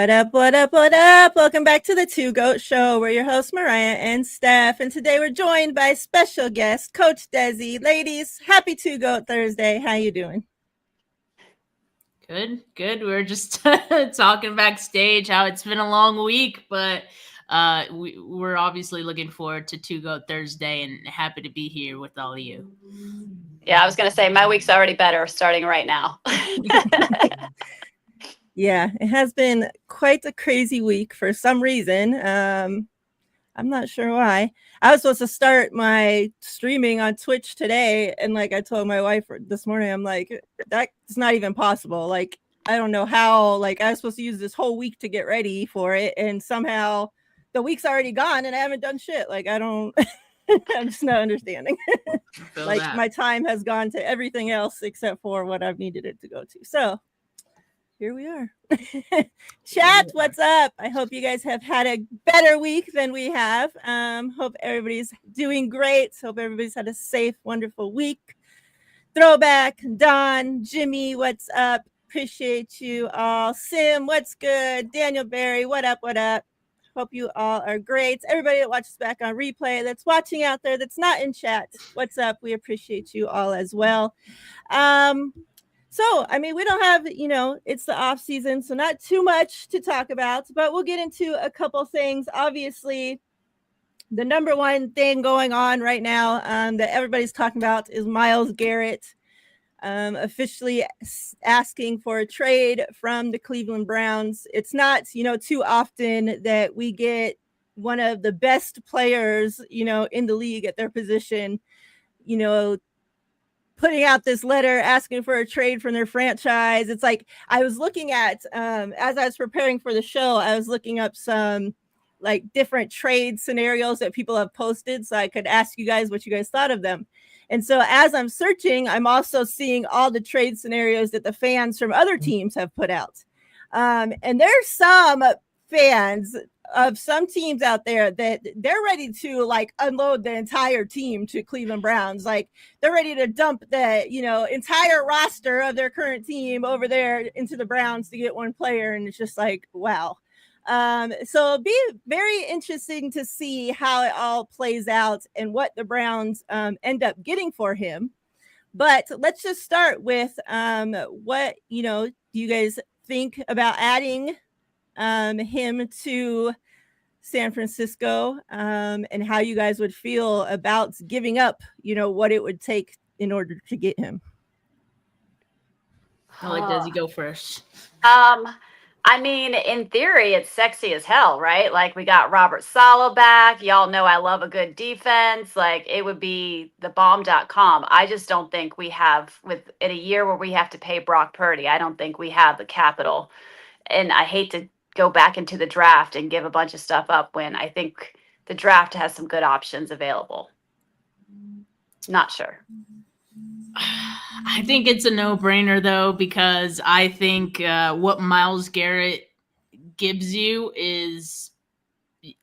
What up, what up, what up? Welcome back to the Two Goat Show. We're your hosts, Miriah and Steph. And today we're joined by special guest, Coach Desi. Ladies, happy Two Goat Thursday. How you doing? Good. We were just talking backstage how it's been a long week, but we're obviously looking forward to Two Goat Thursday and happy to be here with all of you. Yeah, I was going to say my week's already better starting right now. Yeah, it has been quite a crazy week for some reason. I'm not sure why. I was supposed to start my streaming on Twitch today, and like I told my wife this morning, I'm like, that's not even possible. Like, I don't know how. Like, I was supposed to use this whole week to get ready for it, and somehow the week's already gone, and I haven't done shit. Like, I don't. I'm just not understanding. Like, my time has gone to everything else except for what I've needed it to go to. So here we are. Chat, what's up? I hope you guys have had a better week than we have. Hope everybody's doing great. Hope everybody's had a safe, wonderful week. Throwback, Don, Jimmy, what's up? Appreciate you all. Sim, what's good? Daniel Barry, what up, what up? Hope you all are great. Everybody that watches back on replay, that's watching out there, that's not in chat, what's up? We appreciate you all as well. So, I mean, we don't have, it's the off season, so not too much to talk about, but we'll get into a couple things. Obviously, the number one thing going on right now that everybody's talking about is Myles Garrett officially asking for a trade from the Cleveland Browns. It's not, too often that we get one of the best players, in the league at their position, putting out this letter asking for a trade from their franchise. It's like I was looking at as I was preparing for the show, I was looking up some like different trade scenarios that people have posted so I could ask you guys what you guys thought of them. And so as I'm searching, I'm also seeing all the trade scenarios that the fans from other teams have put out. And there's some fans of some teams out there that they're ready to like unload the entire team to Cleveland Browns. Like they're ready to dump the, entire roster of their current team over there into the Browns to get one player. And it's just like, wow. So it'll be very interesting to see how it all plays out and what the Browns end up getting for him. But let's just start with what, do you guys think about adding him to San Francisco and how you guys would feel about giving up, what it would take in order to get him? I'll let Desi go first. I mean, in theory, it's sexy as hell, right? Like we got Robert Saleh back. Y'all know I love a good defense. Like it would be the bomb.com. I just don't think we have in a year where we have to pay Brock Purdy. I don't think we have the capital. And I hate to go back into the draft and give a bunch of stuff up when I think the draft has some good options available. Not sure. I think it's a no-brainer though, because I think what Myles Garrett gives you is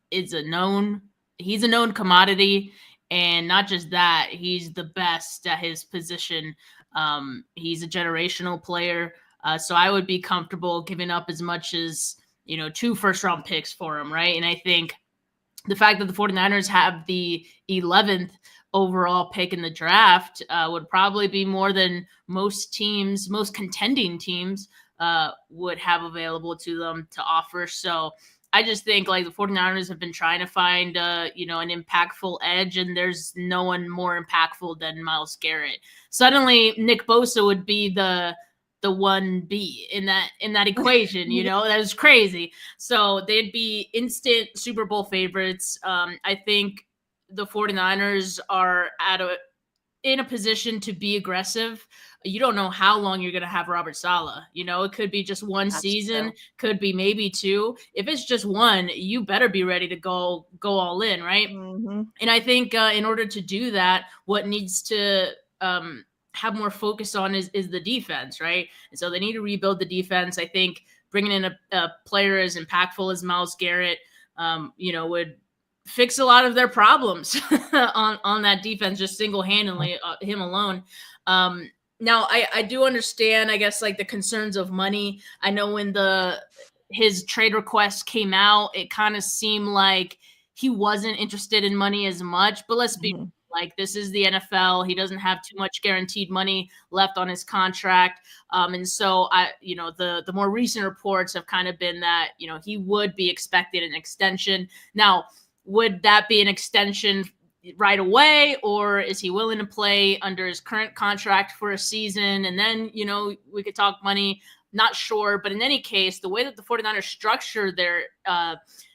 he's a known commodity, and not just that, he's the best at his position. He's a generational player. So I would be comfortable giving up as much as, 2 first-round picks for him, right? And I think the fact that the 49ers have the 11th overall pick in the draft would probably be more than most contending teams would have available to them to offer. So I just think like the 49ers have been trying to find, an impactful edge, and there's no one more impactful than Myles Garrett. Suddenly Nick Bosa would be the 1B in that equation, that was crazy. So they'd be instant Super Bowl favorites. I think the 49ers are in a position to be aggressive. You don't know how long you're going to have Robert Saleh. It could be just one season, could be maybe 2. If it's just one, you better be ready to go all in, right? Mm-hmm. And I think in order to do that, what needs to have more focus on is the defense, right? And so they need to rebuild the defense. I think bringing in a player as impactful as Myles Garrett, would fix a lot of their problems on that defense, just single-handedly, him alone. Now, I do understand, I guess, like the concerns of money. I know when the his trade request came out, it kind of seemed like he wasn't interested in money as much. But let's be like, this is the NFL. He doesn't have too much guaranteed money left on his contract. And so the more recent reports have kind of been that, he would be expected an extension. Now, would that be an extension right away, or is he willing to play under his current contract for a season? And then, we could talk money. Not sure. But in any case, the way that the 49ers structure their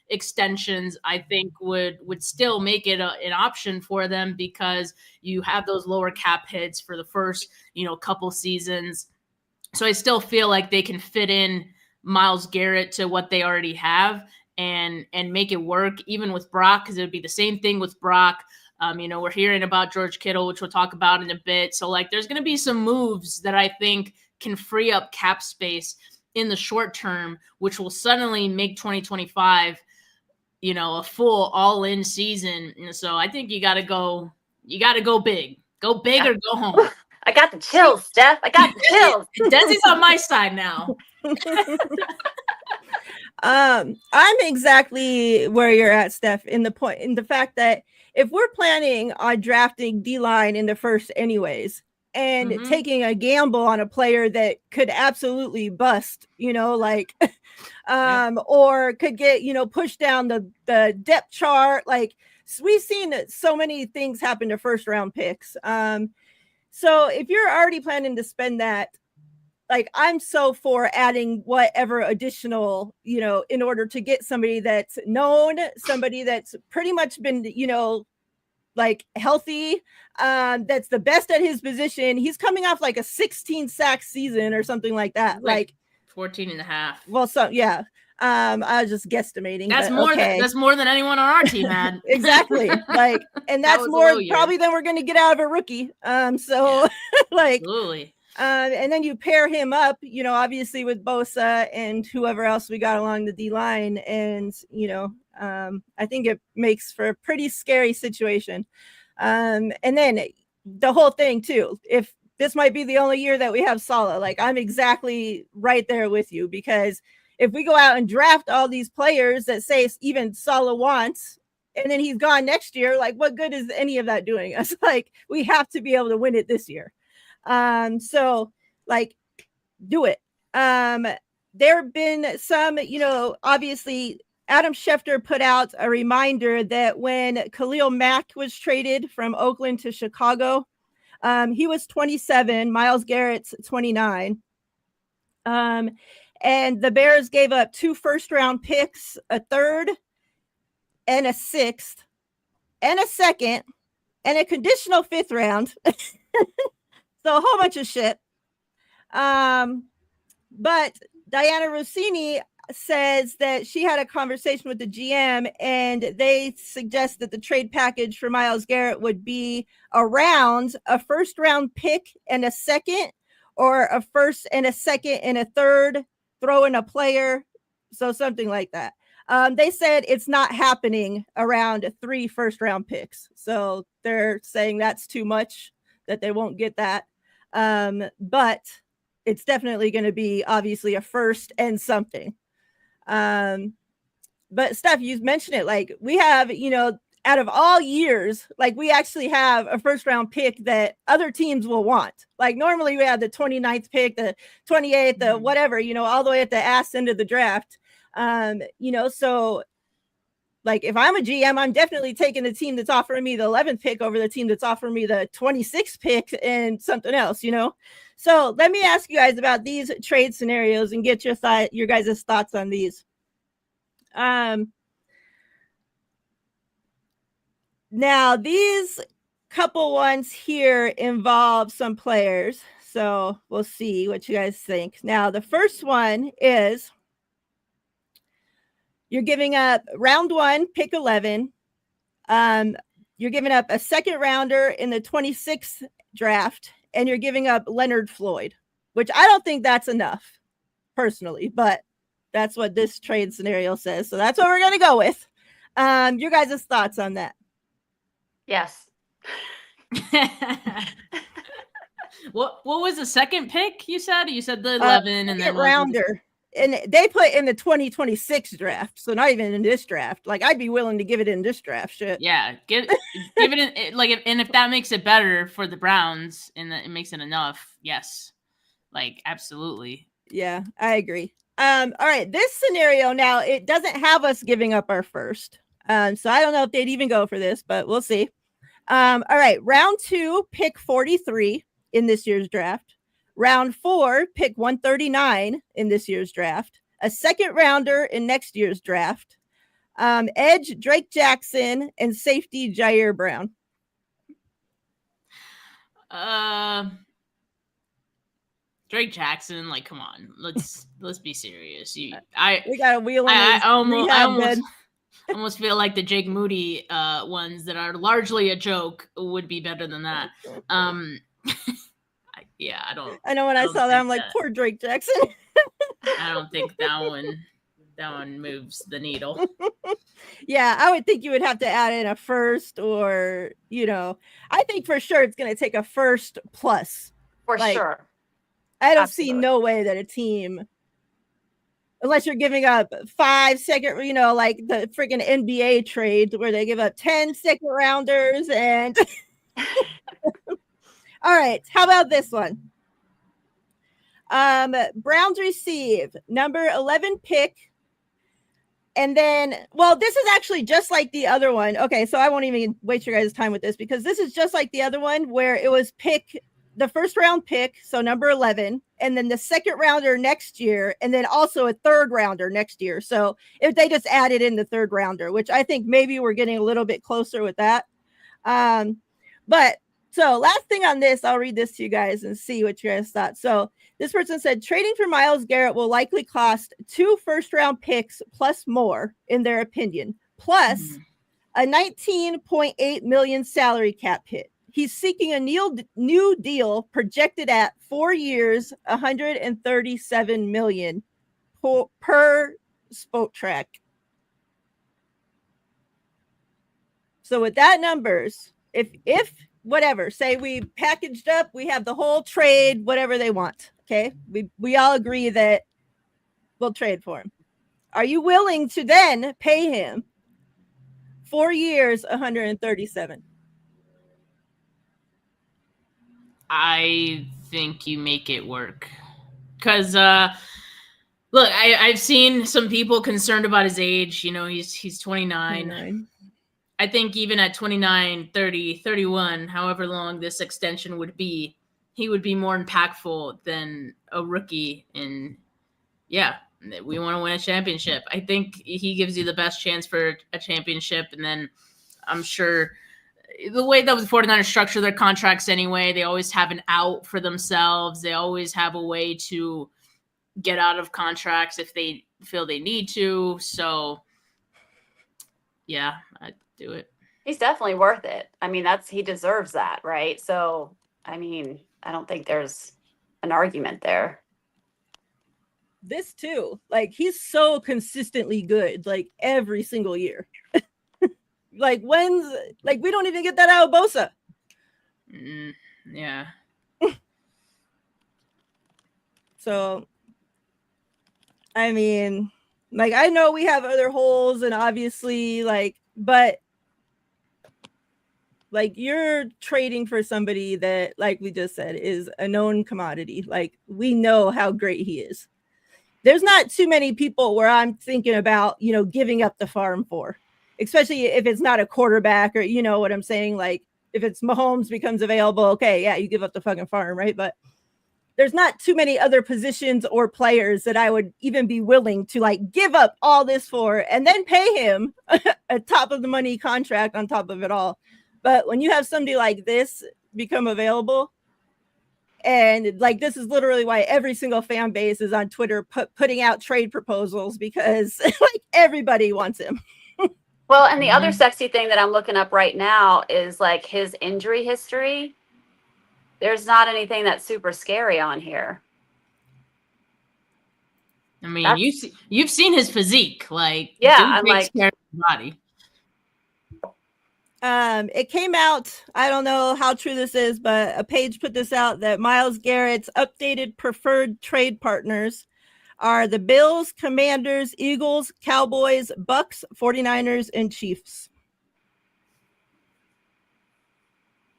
extensions, I think would still make it an option for them, because you have those lower cap hits for the first, couple seasons. So I still feel like they can fit in Myles Garrett to what they already have and make it work, even with Brock, because it would be the same thing with Brock. We're hearing about George Kittle, which we'll talk about in a bit. So there's going to be some moves that I think can free up cap space in the short term, which will suddenly make 2025, a full all-in season. And so I think you got to go big. Go big or go home. I got the chills, Steph. I got the chills. Desi's on my side now. I'm exactly where you're at, Steph, in the fact that if we're planning on drafting D-line in the first anyways, and taking a gamble on a player that could absolutely bust, or could get, pushed down the depth chart. Like, we've seen so many things happen to first round picks. So if you're already planning to spend that, I'm so for adding whatever additional, in order to get somebody that's known, somebody that's pretty much been, healthy, that's the best at his position. He's coming off a 16 sack season or something like that. 14 and a half. Well, yeah. I was just guessestimating. That's more than anyone on our team had. Exactly. And that's more probably than we're going to get out of a rookie. Absolutely. And then you pair him up, obviously with Bosa and whoever else we got along the D line. And, I think it makes for a pretty scary situation. And then the whole thing too, if this might be the only year that we have Saleh, I'm exactly right there with you, because if we go out and draft all these players that say even Saleh wants, and then he's gone next year, what good is any of that doing us? We have to be able to win it this year. So do it. There have been some, obviously Adam Schefter put out a reminder that when Khalil Mack was traded from Oakland to Chicago, he was 27, Myles Garrett's 29. And the Bears gave up 2 first-round picks, a third and a sixth, and a second, and a conditional 5th round. So a whole bunch of shit. But Diana Rossini says that she had a conversation with the GM, and they suggest that the trade package for Myles Garrett would be around a 1st-round pick and a second, or a 1st and a second and a third, throw in a player. So something like that. They said it's not happening around 3 first-round picks. So they're saying that's too much, that they won't get that. But it's definitely going to be obviously a first and something. But Steph, you mentioned it, we have, out of all years, we actually have a 1st-round pick that other teams will want. Normally we have the 29th pick, the 28th, the whatever, all the way at the ass end of the draft. So if I'm a GM, I'm definitely taking the team that's offering me the 11th pick over the team that's offering me the 26th pick and something else, So let me ask you guys about these trade scenarios and get your guys' thoughts on these. Now, these couple ones here involve some players, so we'll see what you guys think. Now, the first one is you're giving up round 1, pick 11. You're giving up a 2nd rounder in the 26th draft, and you're giving up Leonard Floyd, which I don't think that's enough personally, but that's what this trade scenario says. So that's what we're going to go with. Your guys' thoughts on that? Yes. What was the second pick you said? You said the 11 and then rounder. and they put in the 2026 draft, so not even in this draft. Like, I'd be willing to give it in this draft. Shit. Yeah, give it in, like, and if that makes it better for the Browns and it makes it enough, yes, like, absolutely. Yeah, I agree. All right, this scenario now, it doesn't have us giving up our first. So I don't know if they'd even go for this, but we'll see. All right, round 2, pick 43 in this year's draft. Round 4, pick 139 in this year's draft. A second rounder in next year's draft. Edge Drake Jackson and safety Jair Brown. Drake Jackson, like, come on, let's be serious. We got a wheel in I almost almost feel like the Jake Moody ones that are largely a joke would be better than that. Yeah, I don't. I know when I saw that, I'm like, poor Drake Jackson. I don't think that one moves the needle. Yeah, I would think you would have to add in a first, or, you know, I think for sure it's going to take a first plus. For sure. I don't see no way that a team, unless you're giving up 5 second, you know, like the freaking NBA trade where they give up 10 second rounders and all right, how about this one? Browns receive number 11 pick. And then, well, this is actually just like the other one. Okay, so I won't even waste your guys' time with this because this is just like the other one where it was the first round pick, so number 11, and then the second rounder next year, and then also a third rounder next year. So if they just added in the third rounder, which I think maybe we're getting a little bit closer with that. But so last thing on this, I'll read this to you guys and see what you guys thought. So this person said trading for Myles Garrett will likely cost 2 first-round picks plus more, in their opinion, plus a $19.8 million salary cap hit. He's seeking a new deal projected at 4 years, $137 million per Spoke Track. So with that numbers, if whatever, say we packaged up, we have the whole trade, whatever they want. Okay, we all agree that we'll trade for him. Are you willing to then pay him 4 years, 137? I think you make it work. Because, look, I've seen some people concerned about his age. You know, he's 29. I think even at 29, 30, 31, however long this extension would be, he would be more impactful than a rookie. And, yeah, we want to win a championship. I think he gives you the best chance for a championship. And then I'm sure the way that the 49ers structure their contracts anyway, they always have an out for themselves. They always have a way to get out of contracts if they feel they need to. So, yeah, I'd do it. He's definitely worth it. I mean, he deserves that, right? So, I mean, I don't think there's an argument there. This too, like, he's so consistently good, like, every single year. Like, we don't even get that out of Bosa. Yeah. So, I mean, like, I know we have other holes, and obviously, like, but, like, you're trading for somebody that, like we just said, is a known commodity. Like, we know how great he is. There's not too many people where I'm thinking about, you know, giving up the farm for. Especially if it's not a quarterback, or, you know what I'm saying? Like, if it's Mahomes becomes available, okay, yeah, you give up the fucking farm, right? But there's not too many other positions or players that I would even be willing to, like, give up all this for and then pay him a top of the money contract on top of it all. But when you have somebody like this become available, and, like, this is literally why every single fan base is on Twitter putting out trade proposals, because like everybody wants him. Well, and the other sexy thing that I'm looking up right now is, like, his injury history. There's not anything that's super scary on here. I mean, you've seen his physique, like, yeah, I'm like, care of his body. It came out, I don't know how true this is, but a page put this out that Myles Garrett's updated preferred trade partners are the Bills, Commanders, Eagles, Cowboys, Bucks, 49ers, and Chiefs.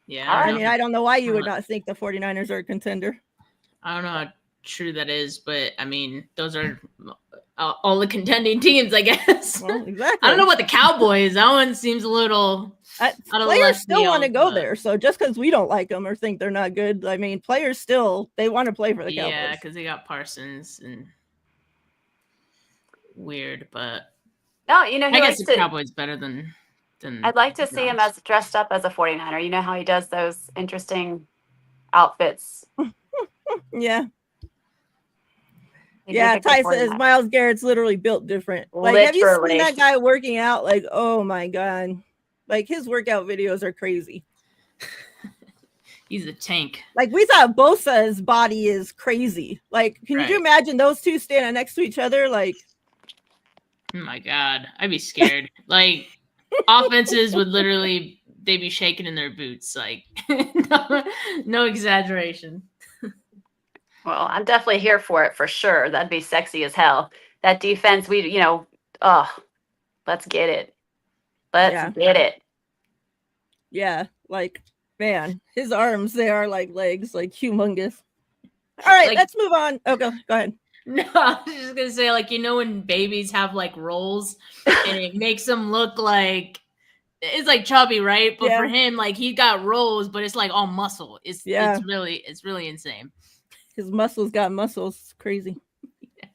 Yeah. All I right. mean, I don't know why you would not think the 49ers are a contender. I don't know how true that is, but I mean, those are all the contending teams, I guess. Well, exactly. I don't know about the Cowboys. That one seems a little players still want to go but... there. So just because we don't like them or think they're not good, I mean, players still, they want to play for the Cowboys. Yeah, because they got Parsons and weird, but no, you know, I guess the Cowboys better than I'd like to see him as dressed up as a 49er. You know how he does those interesting outfits. Yeah. Yeah, Ty says Myles Garrett's literally built different. Like, have you seen that guy working out? Like, oh my God. Like, his workout videos are crazy. He's a tank. Like, we thought Bosa's body is crazy. Like, can you imagine those two standing next to each other? Like, oh my God, I'd be scared. Like, offenses would literally, they'd be shaking in their boots. Like, no exaggeration. Well, I'm definitely here for it for sure. That'd be sexy as hell. That defense, let's get it. Let's get it. Yeah, like, man, his arms, they are like legs, like humongous. All right, let's move on. Oh, go ahead. No, I was just going to say, like, you know, when babies have like rolls and it makes them look like, it's like chubby, right? But for him, like, he got rolls, but it's like all muscle. It's really insane. His muscles got muscles. It's crazy.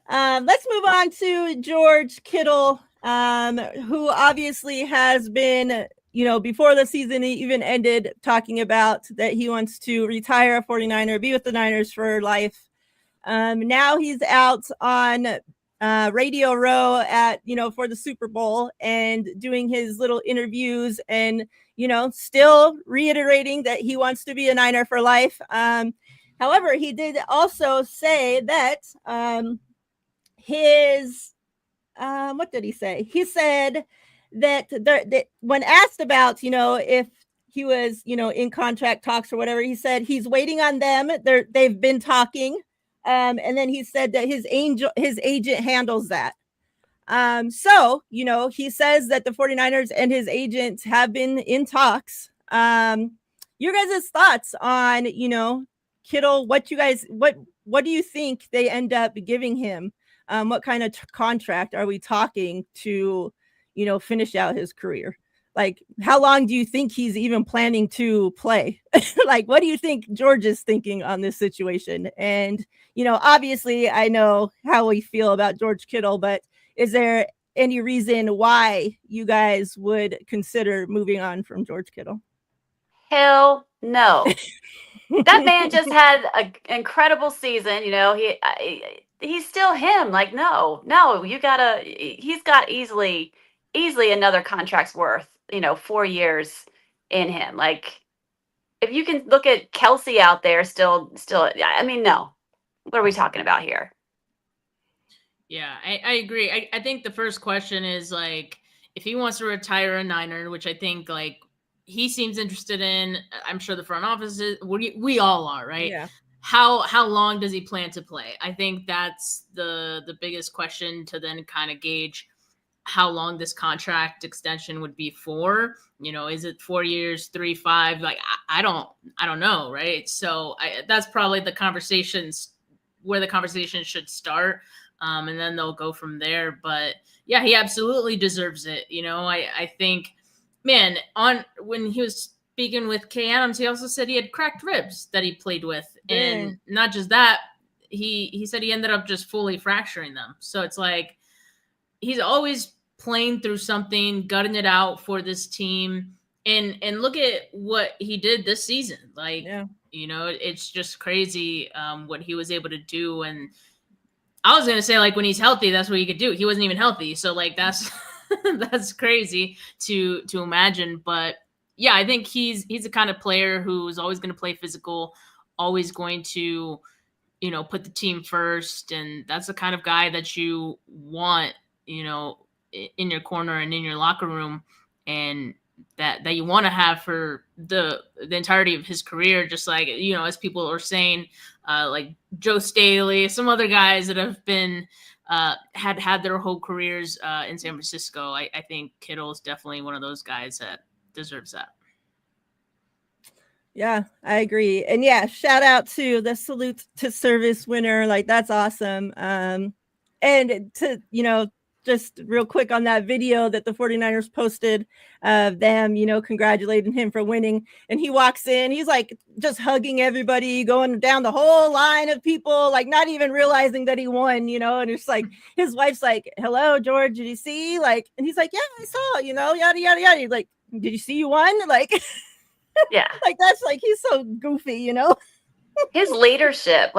Let's move on to George Kittle, who obviously has been, you know, before the season even ended, talking about that he wants to retire a 49er, be with the Niners for life. Now he's out on Radio Row at, you know, for the Super Bowl and doing his little interviews and, you know, still reiterating that he wants to be a Niner for life. However, he did also say that what did he say? He said that when asked about, you know, if he was, you know, in contract talks or whatever, he said he's waiting on them. They've been talking. And then he said that his agent handles that. So, you know, he says that the 49ers and his agents have been in talks. Your guys' thoughts on, you know, Kittle, what do you think they end up giving him? What kind of contract are we talking to, you know, finish out his career? Like, how long do you think he's even planning to play? Like, what do you think George is thinking on this situation? And, you know, obviously I know how we feel about George Kittle, but is there any reason why you guys would consider moving on from George Kittle? Hell no. That man just had an incredible season. You know, he's still him. Like, no, he's got easily another contract's worth, you know, 4 years in him. Like, if you can look at Kelsey out there still, I mean, no. What are we talking about here? Yeah, I agree. I think the first question is, like, if he wants to retire a Niner, which I think, like, he seems interested in, I'm sure the front office is, we all are, right? Yeah. How long does he plan to play? I think that's the biggest question to then kind of gauge how long this contract extension would be for. You know, is it 4 years, 3, 5? Like, I don't know, right? So that's probably the conversations where the conversation should start. And then they'll go from there. But yeah, he absolutely deserves it. You know, I think, man, when he was speaking with Kay Adams, he also said he had cracked ribs that he played with. And not just that, he said he ended up just fully fracturing them. So it's like, he's always playing through something, gutting it out for this team. And look at what he did this season. Like, you know, it's just crazy what he was able to do. And I was going to say, like, when he's healthy, that's what he could do. He wasn't even healthy. So, like, that's that's crazy to imagine. But yeah, I think he's the kind of player who's always going to play physical, always going to, you know, put the team first. And that's the kind of guy that you want, you know, in your corner and in your locker room. And that you want to have for the entirety of his career. Just like, you know, as people are saying, like Joe Staley, some other guys that have been had their whole careers in San Francisco. I think Kittle is definitely one of those guys that deserves that. Yeah, I agree. And yeah, shout out to the salute to service winner. Like, that's awesome. And to, you know, just real quick on that video that the 49ers posted of them, you know, congratulating him for winning. And he walks in, he's like just hugging everybody, going down the whole line of people, like not even realizing that he won, you know. And it's like his wife's like, "Hello, George, did you see?" Like, and he's like, "Yeah, I saw, you know, yada, yada, yada." He's like, "Did you see you won?" Like, Yeah. like, that's like, he's so goofy, you know. His leadership,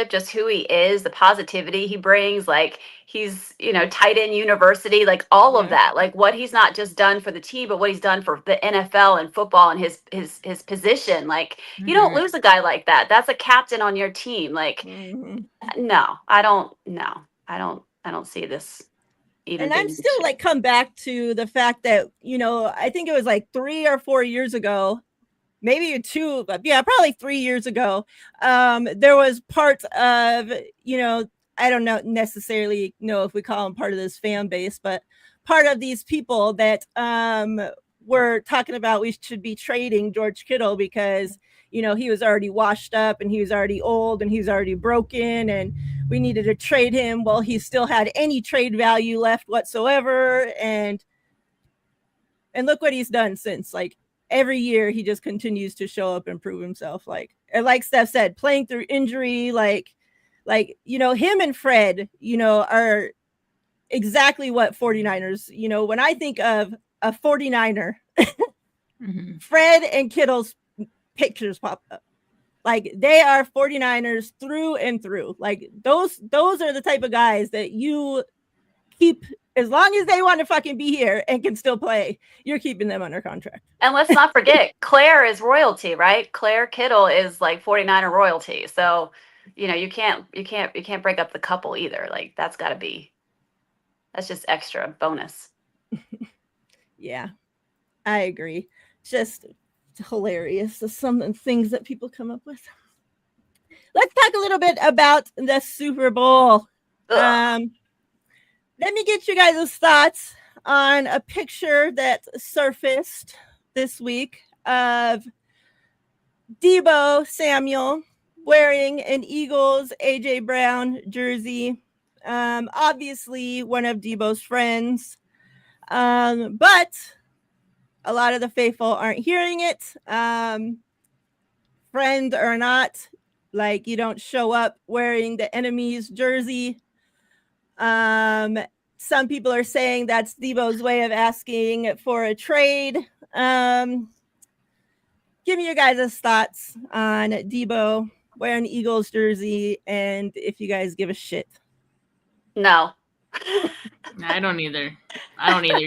just who he is, the positivity he brings, like he's, you know, tight end university, like all of that, like what he's not just done for the team, but what he's done for the NFL and football and his position. Like, you don't lose a guy like that. That's a captain on your team. Like, no, I don't see this even. And I'm still like, come back to the fact that, you know, I think it was like 3 or 4 years ago, maybe 2, but yeah, probably 3 years ago. There was part of, you know, I don't know necessarily know if we call them part of this fan base, but part of these people that were talking about we should be trading George Kittle because, you know, he was already washed up and he was already old and he was already broken and we needed to trade him while he still had any trade value left whatsoever. And look what he's done since. Like, every year he just continues to show up and prove himself. Like, and like Steph said, playing through injury, like, you know, him and Fred, you know, are exactly what 49ers, you know, when I think of a 49er, Fred and Kittle's pictures pop up. Like, they are 49ers through and through. Like, those are the type of guys that you keep. As long as they want to fucking be here and can still play, you're keeping them under contract. And let's not forget, Claire is royalty, right? Claire Kittle is like 49er royalty. So, you know, you can't break up the couple either. Like, that's just extra bonus. Yeah, I agree. Just hilarious. Some things that people come up with. Let's talk a little bit about the Super Bowl. Let me get you guys' thoughts on a picture that surfaced this week of Deebo Samuel wearing an Eagles AJ Brown jersey. Obviously one of Deebo's friends. But a lot of the faithful aren't hearing it. Friend or not, like, you don't show up wearing the enemy's jersey. Some people are saying that's Deebo's way of asking for a trade. Give me your guys' thoughts on Deebo wearing Eagles jersey and if you guys give a shit. No. I don't either.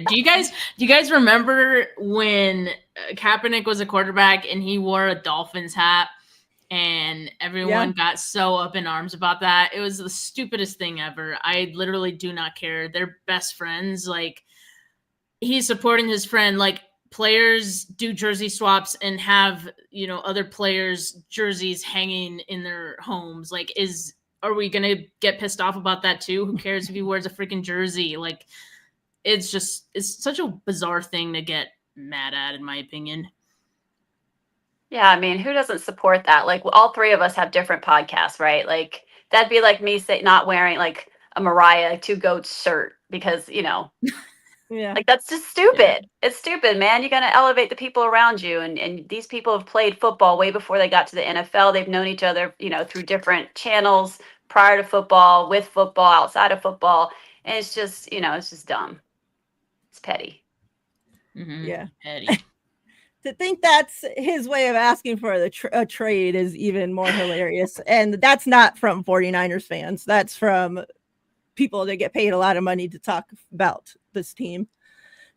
Do you guys remember when Kaepernick was a quarterback and he wore a Dolphins hat? And everyone got so up in arms about that. It was the stupidest thing ever. I literally do not care. They're best friends. Like, he's supporting his friend. Like, players do jersey swaps and have, you know, other players' jerseys hanging in their homes. Like, are we going to get pissed off about that too? Who cares if he wears a freaking jersey? Like, it's such a bizarre thing to get mad at, in my opinion. Yeah, I mean, who doesn't support that? Like, all three of us have different podcasts, right? Like, that'd be like me not wearing like a Mariah Two Goats shirt because, you know, like, that's just stupid. Yeah. It's stupid, man. You got to elevate the people around you. And these people have played football way before they got to the NFL. They've known each other, you know, through different channels prior to football, with football, outside of football. And it's just, you know, it's just dumb. It's petty. Yeah. Petty. To think that's his way of asking for a trade is even more hilarious. And that's not from 49ers fans. That's from people that get paid a lot of money to talk about this team.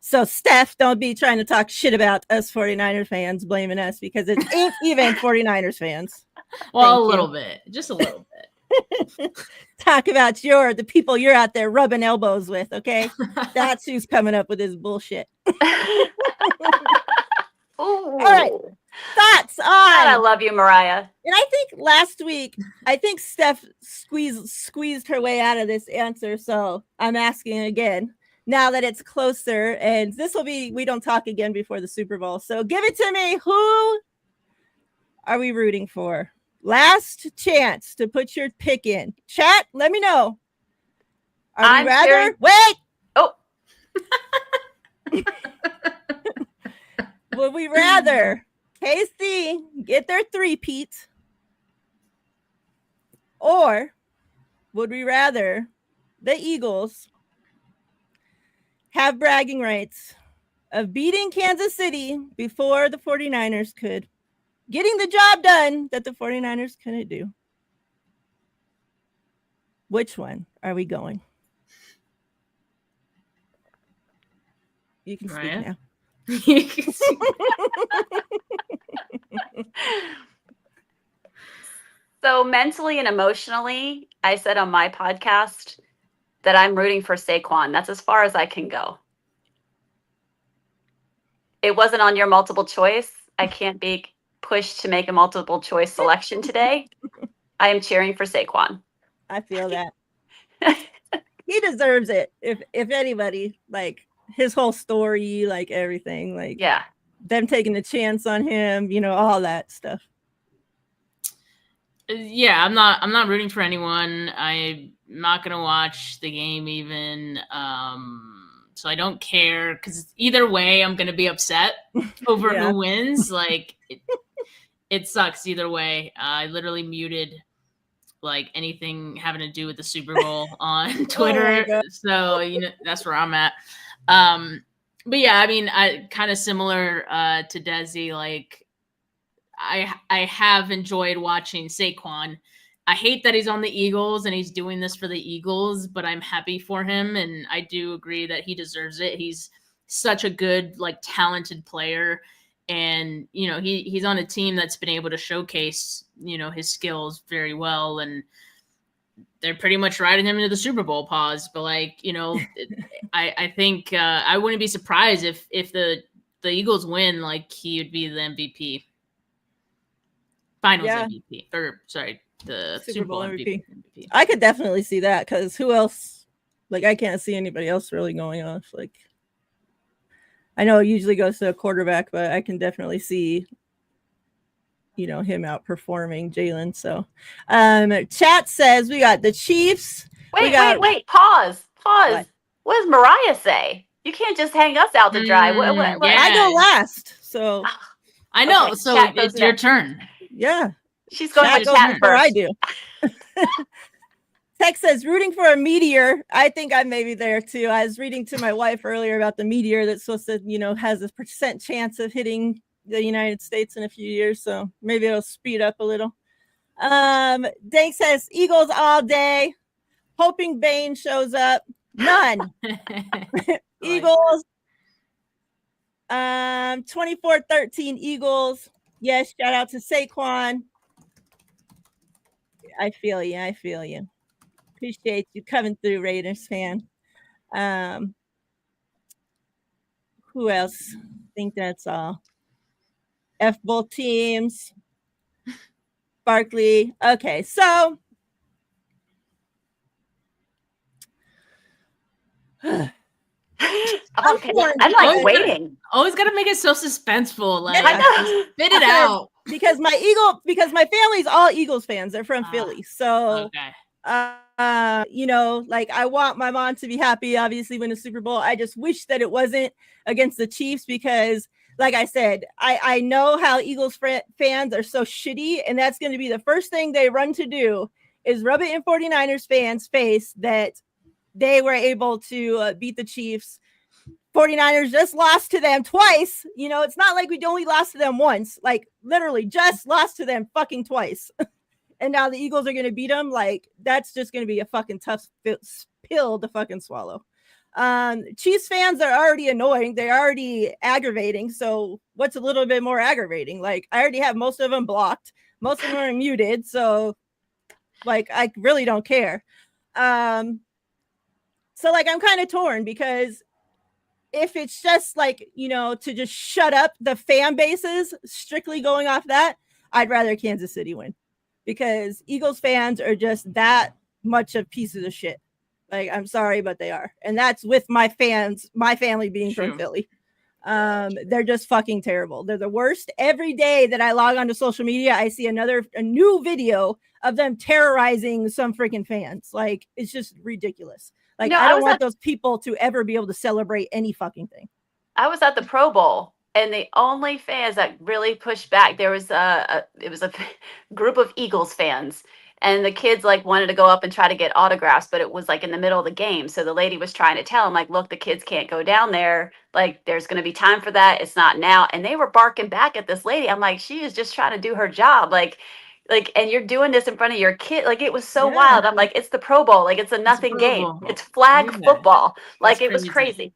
So, Steph, don't be trying to talk shit about us 49ers fans, blaming us because it ain't even 49ers fans. Well, a little bit. Just a little bit. Talk about the people you're out there rubbing elbows with, okay? That's who's coming up with this bullshit. All right. Thoughts on? God, I love you, Miriah. And I think last week, Steph squeezed her way out of this answer. So I'm asking again, now that it's closer, and this will be, we don't talk again before the Super Bowl. So give it to me. Who are we rooting for? Last chance to put your pick in. Chat, let me know. Are we rather? Wait! Oh. Would we rather KC get their three-peat, or would we rather the Eagles have bragging rights of beating Kansas City before the 49ers could, getting the job done that the 49ers couldn't do? Which one are we going? You can speak now. So mentally and emotionally, I said on my podcast that I'm rooting for Saquon. That's as far as I can go. It wasn't on your multiple choice. I can't be pushed to make a multiple choice selection today. I am cheering for Saquon. I feel that. He deserves it. If anybody, like his whole story, like everything, like them taking a chance on him, all that stuff. Yeah, I'm not rooting for anyone. I'm not gonna watch the game even. So I don't care, because either way I'm gonna be upset over who wins. Like it sucks either way. I literally muted like anything having to do with the Super Bowl on Twitter. So that's where I'm at. But yeah, I mean, I kind of similar to Desi. Like I have enjoyed watching Saquon. I hate that he's on the Eagles and he's doing this for the Eagles, but I'm happy for him, and I do agree that he deserves it. He's such a good, like, talented player, and he's on a team that's been able to showcase his skills very well, and they're pretty much riding him into the Super Bowl. Pause, but I think I wouldn't be surprised if the Eagles win, like he would be the MVP. Finals MVP, or sorry, the Super Bowl MVP. I could definitely see that, because who else? Like, I can't see anybody else really going off. Like, I know it usually goes to a quarterback, but I can definitely see, him outperforming Jalen. So, chat says we got the Chiefs. Wait, pause. What does Miriah say? You can't just hang us out to dry. What? Yeah. I go last, so I know. Okay, so it's your turn. Yeah, she's going to chat first. I do. Tex says rooting for a meteor. I think I may be there too. I was reading to my wife earlier about the meteor that's supposed to, has a % chance of hitting the United States in a few years. So maybe it'll speed up a little. Dank says Eagles all day. Hoping Bane shows up. None. Eagles. 24-13 Eagles. Yes, shout out to Saquon. I feel you. Appreciate you coming through, Raiders fan. Who else? I think that's all. F both teams. Barkley. Okay, so I'm like waiting. Always got to make it so suspenseful. Like, spit it out. Because my family's all Eagles fans. They're from Philly. So, like, I want my mom to be happy, obviously, win the Super Bowl. I just wish that it wasn't against the Chiefs, because, like I said, I know how Eagles fans are so shitty, and that's going to be the first thing they run to do is rub it in 49ers fans' face that they were able to beat the Chiefs. 49ers just lost to them twice. It's not like we only lost to them once. Like, literally just lost to them fucking twice. And now the Eagles are going to beat them. Like, that's just going to be a fucking tough pill to fucking swallow. Chiefs fans are already annoying. They're already aggravating. So what's a little bit more aggravating? Like, I already have most of them blocked. Most of them are muted. So Like, I really don't care. So like, I'm kind of torn because if it's just like, to just shut up the fan bases, strictly going off that, I'd rather Kansas City win, because Eagles fans are just that much of pieces of shit. Like, I'm sorry, but they are. And that's with my family being from Philly. They're just fucking terrible. They're the worst. Every day that I log onto social media, I see a new video of them terrorizing some freaking fans. Like, it's just ridiculous. Like, I don't want those people to ever be able to celebrate any fucking thing. I was at the Pro Bowl, and the only fans that really pushed back, it was a group of Eagles fans, and the kids like wanted to go up and try to get autographs, but it was like in the middle of the game. So the lady was trying to tell them, like, look, the kids can't go down there. Like, there's going to be time for that. It's not now. And they were barking back at this lady. I'm like, she is just trying to do her job. Like, and you're doing this in front of your kid. Like, it was so wild. I'm like, it's the Pro Bowl. Like, it's a nothing game. It's flag football. Like, it was crazy.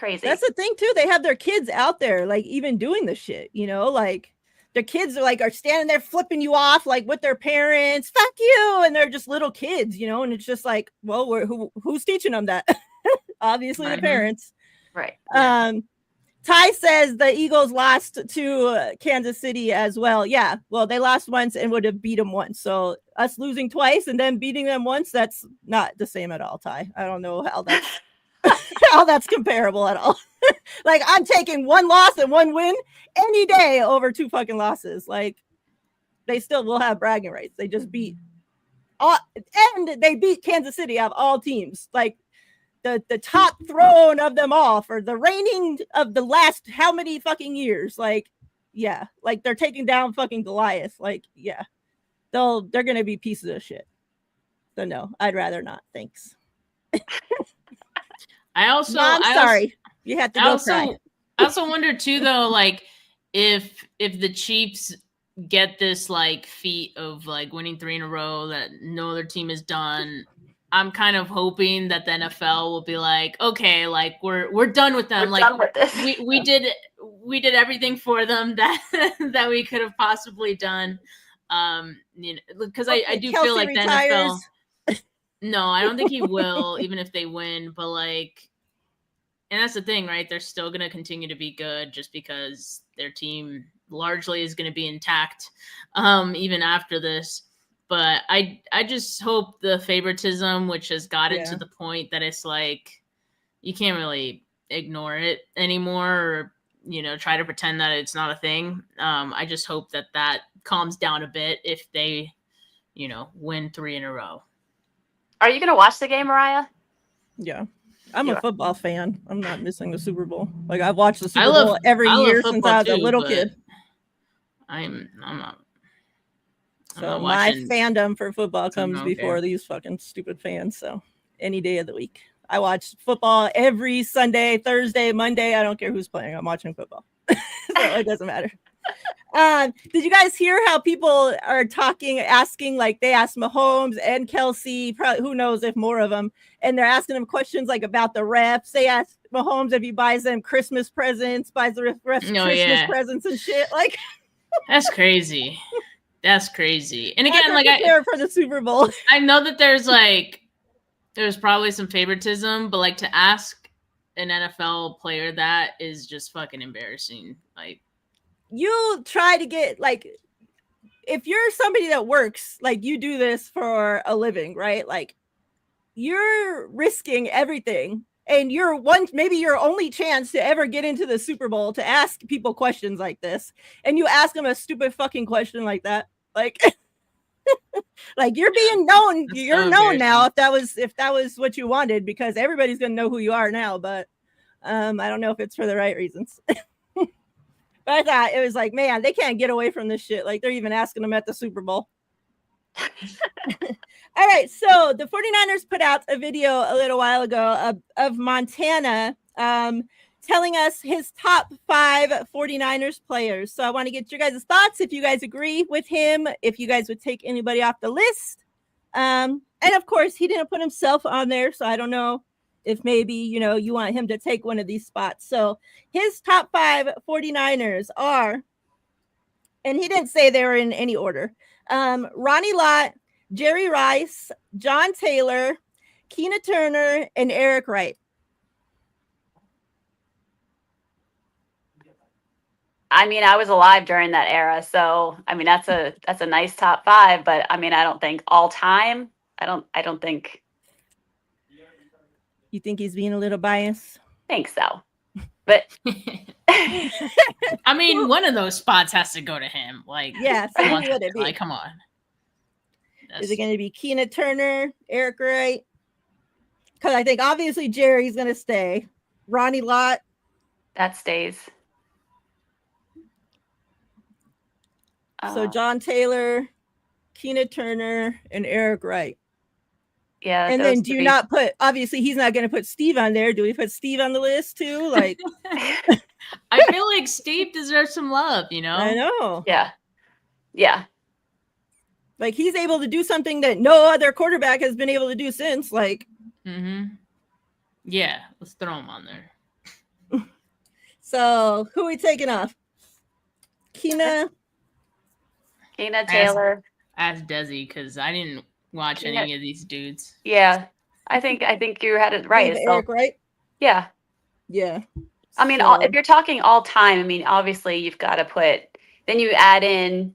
That's the thing too. They have their kids out there, like, even doing the shit, like their kids are standing there flipping you off, like, with their parents, fuck you. And they're just little kids, and it's just like, well, who's teaching them that? Obviously the parents. Right. Ty says the Eagles lost to Kansas City as well. Yeah, well, they lost once and would have beat them once. So us losing twice and then beating them once, that's not the same at all, Ty. I don't know how that's how that's comparable at all. Like, I'm taking one loss and one win any day over two fucking losses. Like, they still will have bragging rights. They just beat and they beat Kansas City out of all teams. Like, the top throne of them all for the reigning of the last how many fucking years. Like, yeah, like, they're taking down fucking Goliath. Like, yeah, they're gonna be pieces of shit. So no, I'd rather not. Thanks. I'm sorry. You have to go cry. I also wonder too, though, like, if the Chiefs get this like feat of like winning 3 in a row that no other team has done, I'm kind of hoping that the NFL will be like, okay, like, we're done with them. We're like, done with this. we did everything for them that we could have possibly done. Because I do Kelsey feel like retires. the NFL. No, I don't think he will, even if they win. But like, and that's the thing, right? They're still going to continue to be good just because their team largely is going to be intact, even after this. But I just hope the favoritism, which has gotten to the point that it's like you can't really ignore it anymore, or try to pretend that it's not a thing. I just hope that calms down a bit if they, win 3 in a row. Are you going to watch the game, Miriah? Yeah. I'm a football fan. I'm not missing the Super Bowl. Like, I've watched the Super Bowl every year since I was a little kid. I'm not. So my fandom for football comes before these fucking stupid fans. So any day of the week, I watch football every Sunday, Thursday, Monday. I don't care who's playing. I'm watching football. So it doesn't matter. Did you guys hear how people are asking, like, they asked Mahomes and Kelsey, probably, who knows if more of them, and they're asking them questions like about the refs. They asked Mahomes if he buys them Christmas presents, buys the refs Christmas presents and shit. Like, that's crazy. That's crazy. And again, like, for the Super Bowl, I know that there's probably some favoritism, but like, to ask an NFL player that is just fucking embarrassing. Like, you try to get, like, if you're somebody that works, like, you do this for a living, right? Like, you're risking everything, and maybe your only chance to ever get into the Super Bowl to ask people questions like this, and you ask them a stupid fucking question like that. Like, like, you're being known. You're so known now if that was what you wanted, because everybody's gonna know who you are now. But I don't know if it's for the right reasons. But I thought it was like, man, they can't get away from this shit. Like, they're even asking them at the Super Bowl. All right, so the 49ers put out a video a little while ago of Montana telling us his top 5 49ers players. So I want to get your guys' thoughts, if you guys agree with him, if you guys would take anybody off the list. And of course, he didn't put himself on there, so I don't know if maybe, you want him to take one of these spots. So his top 5 49ers are, and he didn't say they were in any order, Ronnie Lott, Jerry Rice, John Taylor, Keena Turner, and Eric Wright. I mean, I was alive during that era, so I mean that's a nice top 5. But I mean, I don't think all time. I don't think You think he's being a little biased? think so. But I mean, one of those spots has to go to him. Like, yeah, so who would it be? like, come on. Is it going to be Keena Turner, Eric Wright? Because I think obviously Jerry's going to stay. Ronnie Lott. that stays. So John Taylor, Keena Turner, and Eric Wright. Yeah. And then do you not put, obviously he's not going to put Steve on there. Do we put Steve on the list too? Like, I feel like Steve deserves some love, you know? I know. Yeah. Yeah. Like he's able to do something that no other quarterback has been able to do since. Like, yeah, let's throw him on there. So who are we taking off? Keena Taylor. Ask Desi because I didn't watch any of these dudes. Yeah, I think you had it right. Eric Wright. Yeah. Yeah. I mean, if you're talking all time, I mean, obviously you've got to put. Then you add in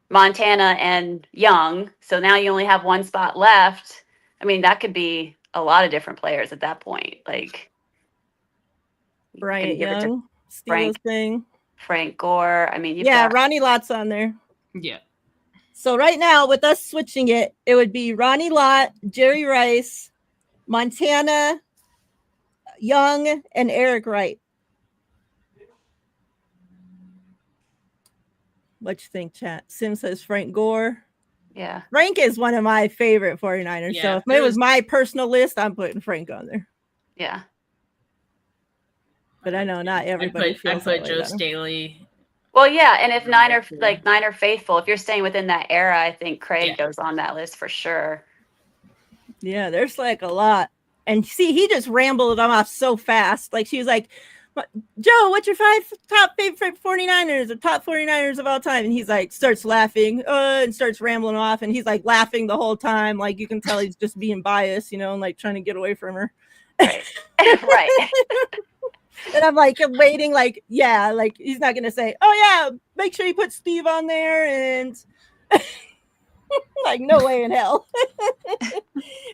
Montana and Young, so now you only have one spot left. I mean, that could be a lot of different players at that point, like Bryant Young, Steelers thing, Frank Gore. I mean, Ronnie Lott's on there. Yeah. So right now, with us switching it, it would be Ronnie Lott, Jerry Rice, Montana, Young, and Eric Wright. What you think, chat? Sim says Frank Gore. Yeah. Frank is one of my favorite 49ers. Yeah, so if it was my personal list, I'm putting Frank on there. Yeah. But I know not everybody I put Joe Staley. Well, yeah, and if Niner faithful, if you're staying within that era, I think Craig goes on that list for sure. Yeah, there's like a lot. And see, he just rambled them off so fast. Like she was like, Joe, what's your 5 top favorite 49ers or top 49ers of all time? And he's like, starts laughing and starts rambling off. And he's like laughing the whole time. Like you can tell he's just being biased, and like trying to get away from her. Right. Right. And I'm like, I'm waiting, like, yeah, like he's not gonna say, oh yeah, make sure you put Steve on there, and like, no way in hell.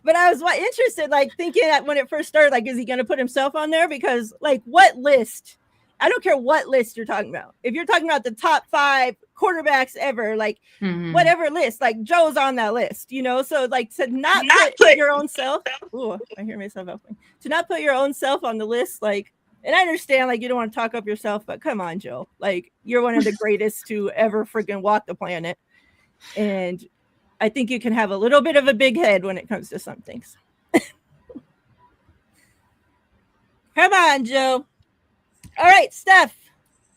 But I was interested, like thinking that when it first started, like, is he gonna put himself on there? Because like, what list? I don't care what list you're talking about. If you're talking about the top 5 quarterbacks ever, like whatever list, like Joe's on that list, So like to not put your own self. Ooh, I hear myself opening. To not put your own self on the list, like. And I understand, like, you don't want to talk up yourself, but come on, Joe. Like, you're one of the greatest to ever freaking walk the planet. And I think you can have a little bit of a big head when it comes to some things. Come on, Joe. All right, Steph.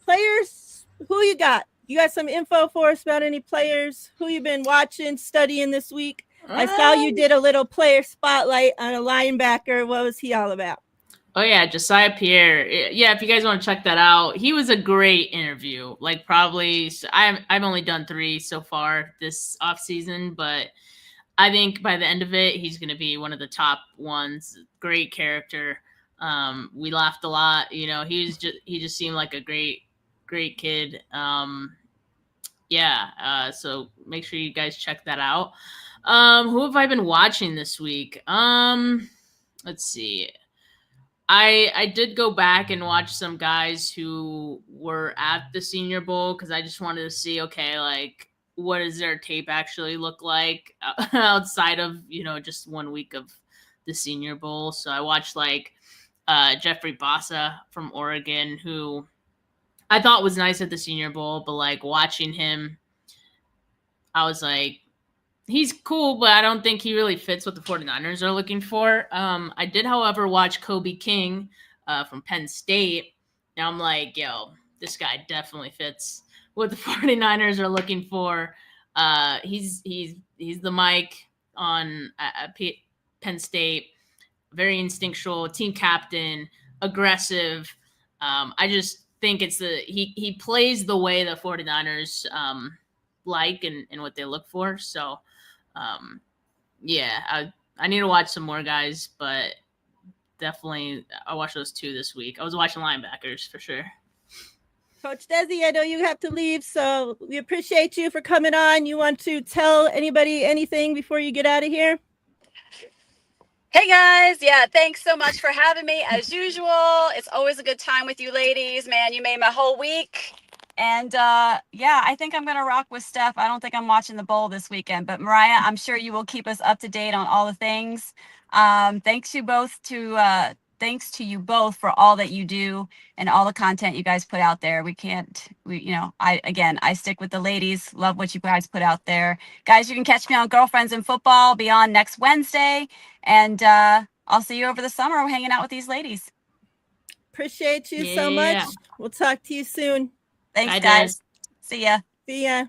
Players, who you got? You got some info for us about any players? Who you been watching, studying this week? I saw you did a little player spotlight on a linebacker. What was he all about? Oh, yeah, Josiah Pierre. Yeah, if you guys want to check that out, he was a great interview. Like, probably, I've only done 3 so far this offseason, but I think by the end of it, he's going to be one of the top ones. Great character. We laughed a lot. He just seemed like a great kid. So make sure you guys check that out. Who have I been watching this week? Let's see. I did go back and watch some guys who were at the Senior Bowl because I just wanted to see, okay, like, what does their tape actually look like outside of, just 1 week of the Senior Bowl. So I watched, like, Jeffrey Bassa from Oregon, who I thought was nice at the Senior Bowl, but, like, watching him, I was like, he's cool, but I don't think he really fits what the 49ers are looking for. I did, however, watch Kobe King from Penn State. And I'm like, yo, this guy definitely fits what the 49ers are looking for. He's the Mike on Penn State. Very instinctual, team captain, aggressive. I just think it's he plays the way the 49ers like and what they look for. So Yeah, I need to watch some more guys, but definitely I'll watch those 2 this week. I was watching linebackers for sure. Coach Desi, I know you have to leave, so we appreciate you for coming on. You want to tell anybody anything before you get out of here? Hey guys, yeah, thanks so much for having me as usual. It's always a good time with you ladies, man. You made my whole week. And yeah, I think I'm gonna rock with Steph. I don't think I'm watching the bowl this weekend, but Miriah, I'm sure you will keep us up to date on all the things. Thanks to you both for all that you do and all the content you guys put out there. I stick with the ladies, love what you guys put out there. Guys, you can catch me on Girlfriends in Football, be on next Wednesday. And I'll see you over the summer. We're hanging out with these ladies. Appreciate you so much. We'll talk to you soon. Thanks, guys. See ya. See ya.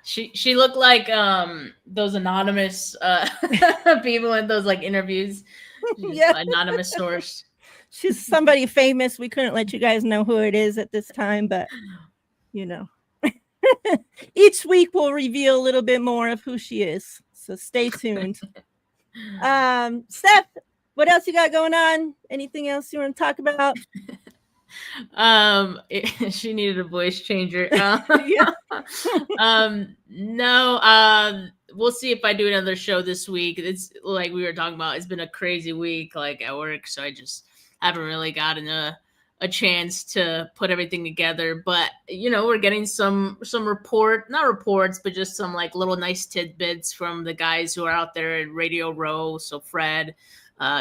She looked like those anonymous people in those like interviews. Yeah. Anonymous source. She's somebody famous. We couldn't let you guys know who it is at this time, but you know. Each week we'll reveal a little bit more of who she is. So stay tuned. Steph, what else you got going on? Anything else you want to talk about? She needed a voice changer. No, we'll see if I do another show this week. It's like we were talking about, it's been a crazy week like at work, so I just haven't really gotten a chance to put everything together. But we're getting some not reports, but just some like little nice tidbits from the guys who are out there at Radio Row. So Fred,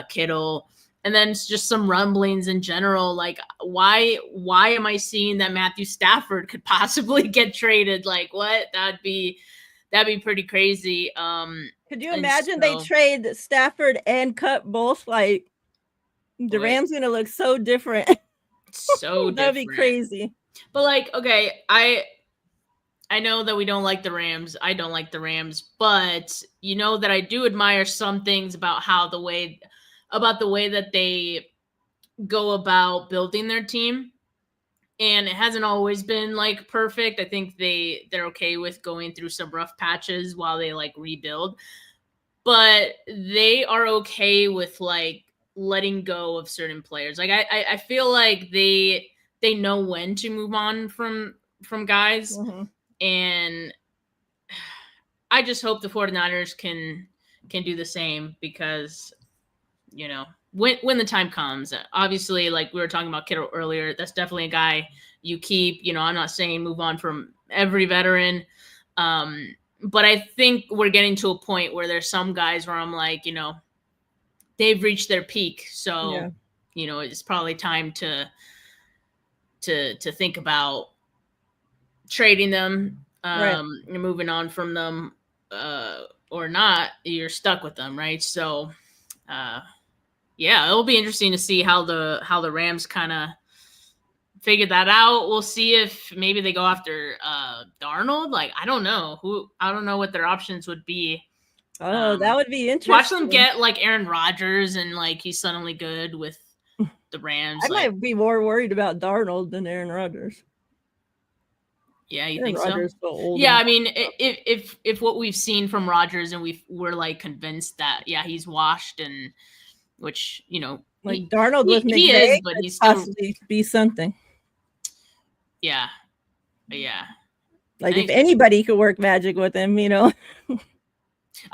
Kittle. And then just some rumblings in general, like why am I seeing that Matthew Stafford could possibly get traded? Like what? That'd be pretty crazy. Could you imagine they trade Stafford and cut both? Like the Rams gonna look so different. So different. That'd be crazy. But like, okay, I know that we don't like the Rams. I don't like the Rams, but that I do admire some things about the way that they go about building their team. And it hasn't always been like perfect. I think they're okay with going through some rough patches while they like rebuild. But they are okay with like letting go of certain players. Like I feel like they know when to move on from guys. Mm-hmm. And I just hope the 49ers can do the same because when the time comes, obviously, like we were talking about Kittle earlier, that's definitely a guy you keep. I'm not saying move on from every veteran, but I think we're getting to a point where there's some guys where I'm like, they've reached their peak, so it's probably time to think about trading them, moving on from them, or not. You're stuck with them, right? So. Yeah, it'll be interesting to see how the Rams kind of figure that out. We'll see if maybe they go after Darnold. Like I don't know what their options would be. Oh, that would be interesting. Watch them get like Aaron Rodgers and like he's suddenly good with the Rams. I might be more worried about Darnold than Aaron Rodgers. Yeah, you think so? Yeah, I mean, if what we've seen from Rodgers and we're like convinced that he's washed and which like Darnold with McVay, he is, but he's still possibly be something. Yeah. Like if anybody could work magic with him, I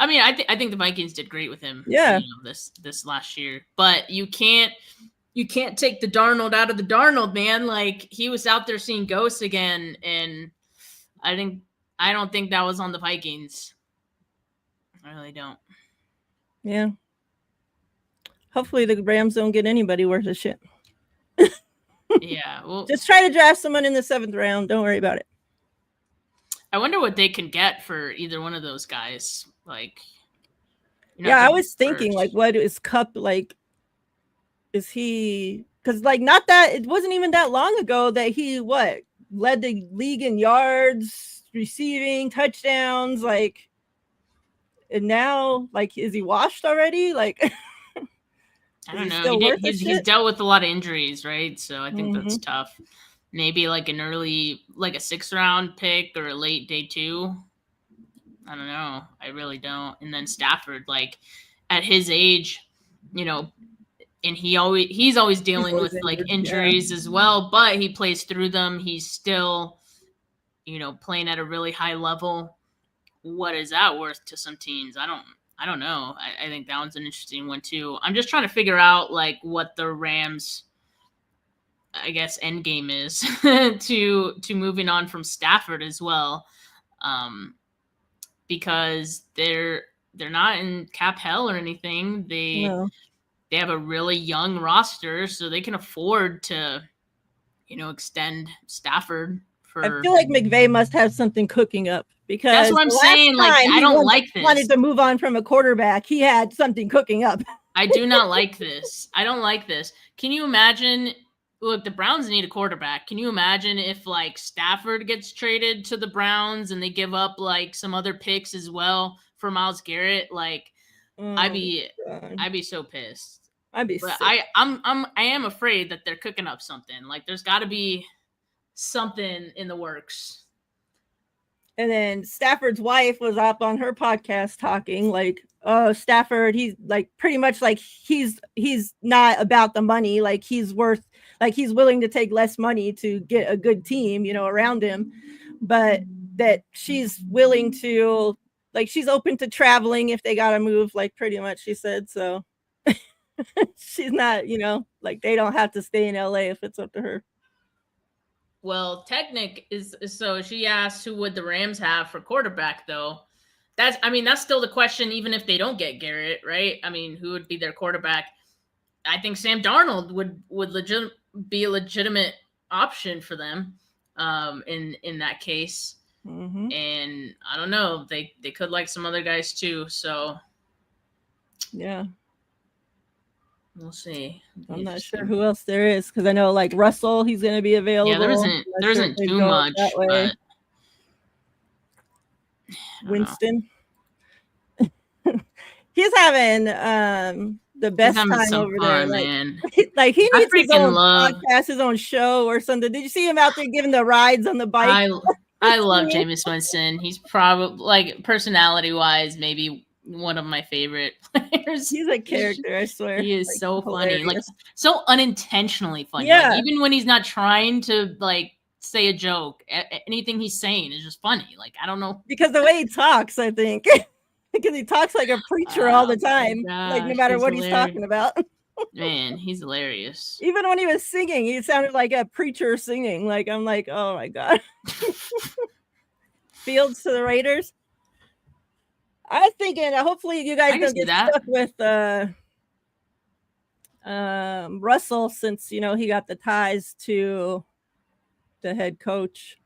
mean, I think the Vikings did great with him. Yeah. This last year, but you can't take the Darnold out of the Darnold, man. Like he was out there seeing ghosts again, and I don't think that was on the Vikings. I really don't. Yeah. Hopefully the Rams don't get anybody worth a shit. Yeah, well, just try to draft someone in the 7th round. Don't worry about it. I wonder what they can get for either one of those guys. Like, I was thinking, like, what is Kupp like? Is he? Because like, not that it wasn't even that long ago that he led the league in yards, receiving, touchdowns, like, and now like, is he washed already? Like. I don't know. He's dealt with a lot of injuries, right? So I think that's tough. Maybe like an early, like a 6th round pick or a late day 2. I don't know. I really don't. And then Stafford, like at his age, you know, and he's always dealing with like injuries as well, but he plays through them. He's still, you know, playing at a really high level. What is that worth to some teams? I don't know. I think that one's an interesting one too. I'm just trying to figure out like what the Rams, I guess, end game is to moving on from Stafford as well, because they're not in cap hell or anything. They have a really young roster, so they can afford to, you know, extend Stafford. I feel like McVay must have something cooking up, because that's what I'm saying. Like, I don't like this. Wanted to move on from a quarterback. He had something cooking up. I do not like this. I don't like this. Can you imagine? Look, the Browns need a quarterback. Can you imagine if like Stafford gets traded to the Browns and they give up like some other picks as well for Myles Garrett? Like, I'd be so pissed. I'd be but sick. I am afraid that they're cooking up something. Like, there's got to be something in the works. And then Stafford's wife was up on her podcast talking like, oh, Stafford, he's like pretty much like he's not about the money. Like he's willing to take less money to get a good team, you know, around him. But that she's willing to, like, she's open to traveling if they got to move, like pretty much she said. So she's not, you know, like they don't have to stay in LA if it's up to her. Well, Technic is so she asked who would the Rams have for quarterback though. That's still the question, even if they don't get Garrett, right? I mean, who would be their quarterback? I think Sam Darnold would be a legitimate option for them in that case. Mm-hmm. And I don't know, they could like some other guys too. So yeah. We'll see. I'm not sure who else there is, because I know like Russell, he's going to be available. Yeah, there isn't too much. But Winston, he's having the best time over there. Man. Like he needs his own podcast, his own show or something. Did you see him out there giving the rides on the bike? I love Jameis Winston. He's probably, like, personality wise, maybe one of my favorite players. He's a character, I swear. He is like, so hilarious. Funny, like so unintentionally funny. Yeah. Like, even when he's not trying to like say a joke, anything he's saying is just funny. Like, I don't know, because the way he talks, I think, because he talks like a preacher all the time, like no matter what he's talking about. Man, he's hilarious. Even when he was singing, he sounded like a preacher singing. Like, I'm like, oh my god. Fields to the Raiders. I was thinking, hopefully you guys don't get stuck with Russell, since, you know, he got the ties to the head coach.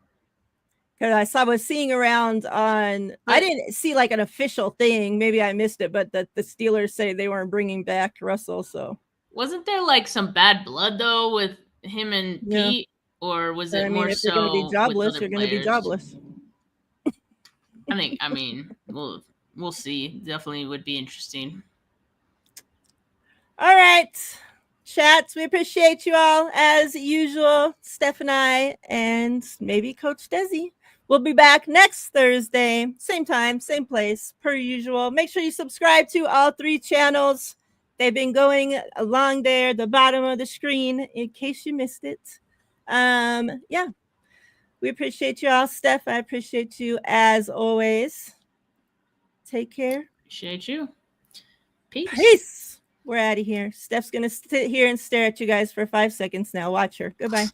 Because I was seeing around on, I didn't see like an official thing. Maybe I missed it, but the Steelers say they weren't bringing back Russell. So wasn't there like some bad blood though with him and Pete, or was it more so? If you're going to be jobless, you're going to be jobless. I mean, we'll see. Definitely would be interesting. All right, chats. We appreciate you all as usual. Steph and I, and maybe Coach Desi. We'll be back next Thursday, same time, same place, per usual. Make sure you subscribe to all 3 channels. They've been going along there at the bottom of the screen in case you missed it. Yeah, we appreciate you all. Steph, I appreciate you as always. Take care. Appreciate you. Peace. We're out of here. Steph's going to sit here and stare at you guys for 5 seconds now. Watch her. Goodbye.